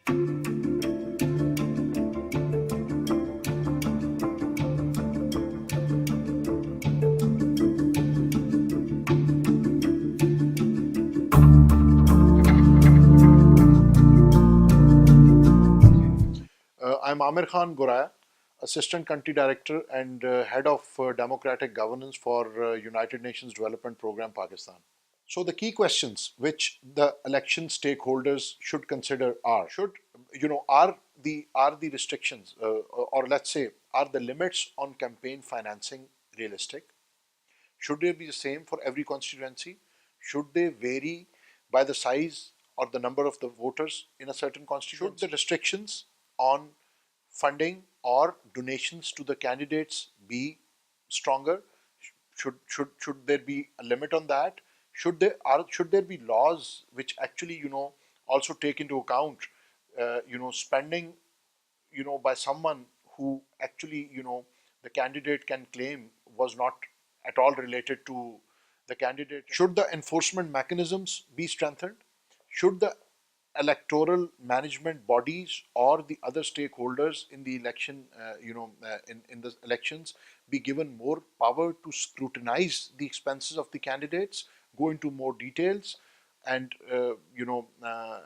I'm Amir Goraya, Assistant Country Director and Head of Democratic Governance for United Nations Development Programme, Pakistan. So the key questions which the election stakeholders should consider are: are the restrictions, or let's say, are the limits on campaign financing realistic? Should they be the same for every constituency? Should they vary by the size or the number of the voters in a certain constituency? Should the restrictions on funding or donations to the candidates be stronger? Should there be a limit on that? Should there be laws which actually also take into account spending by someone who actually the candidate can claim was not at all related to the candidate? Should the enforcement mechanisms be strengthened? Should the electoral management bodies or the other stakeholders in the election, in the elections, be given more power to scrutinize the expenses of the candidates, go into more details, and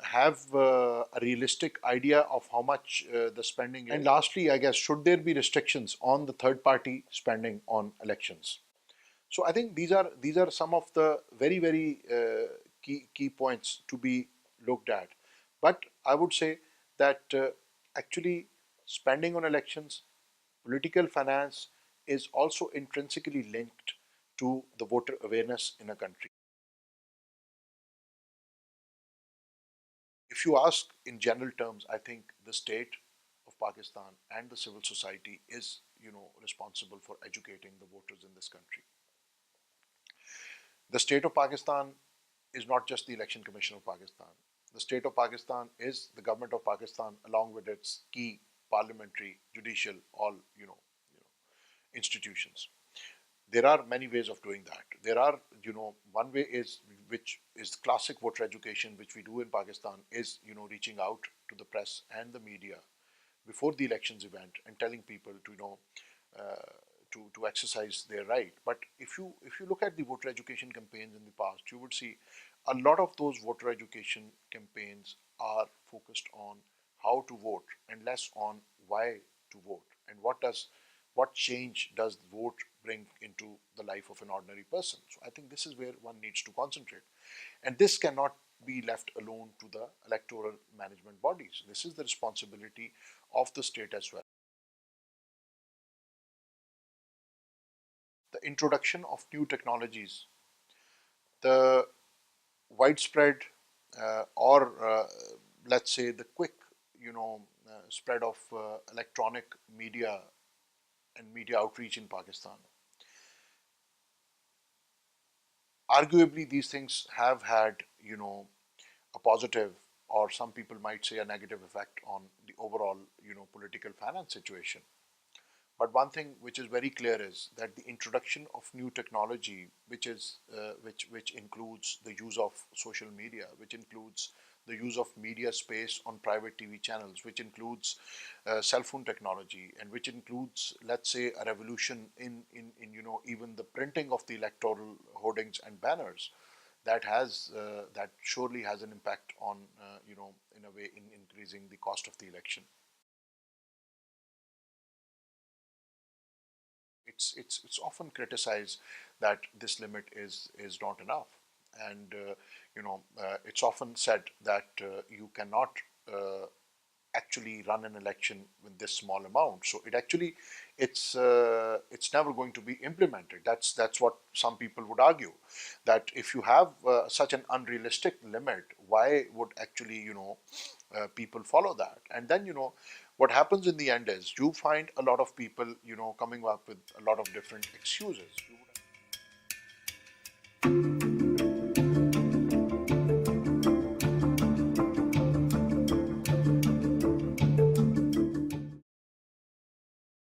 have a realistic idea of how much the spending is? And lastly, I guess, should there be restrictions on the third party spending on elections? So I think these are some of the very key points to be looked at. But I would say that actually spending on elections, political finance is also intrinsically linked to the voter awareness in a country. If you ask in general terms, I think the state of Pakistan and the civil society is responsible for educating the voters in this country. The state of Pakistan is not just the Election Commission of Pakistan. The state of Pakistan is the government of Pakistan, along with its key parliamentary, judicial, all institutions. There are many ways of doing that. There are, one way is, which is classic voter education, which we do in Pakistan, is reaching out to the press and the media before the elections event and telling people to to exercise their right. But if you look at the voter education campaigns in the past, you would see a lot of those voter education campaigns are focused on how to vote and less on why to vote and what change does the vote bring into the life of an ordinary person. So I think this is where one needs to concentrate, and this cannot be left alone to the electoral management bodies. This is the responsibility of the state as well. The introduction of new technologies, the widespread or let's say the quick spread of electronic media and media outreach in Pakistan. Arguably, these things have had a positive, or some people might say a negative effect on the overall political finance situation. But one thing which is very clear is that the introduction of new technology, which includes the use of social media, which includes the use of media space on private TV channels, which includes cell phone technology, and which includes, let's say, a revolution in even the printing of the electoral hoardings and banners, that surely has an impact on in a way in increasing the cost of the election. It's often criticized that this limit is not enough, and it's often said that you cannot actually run an election with this small amount. So it's never going to be implemented. That's what some people would argue, that if you have such an unrealistic limit, why would actually people follow that? And then what happens in the end is you find a lot of people coming up with a lot of different excuses.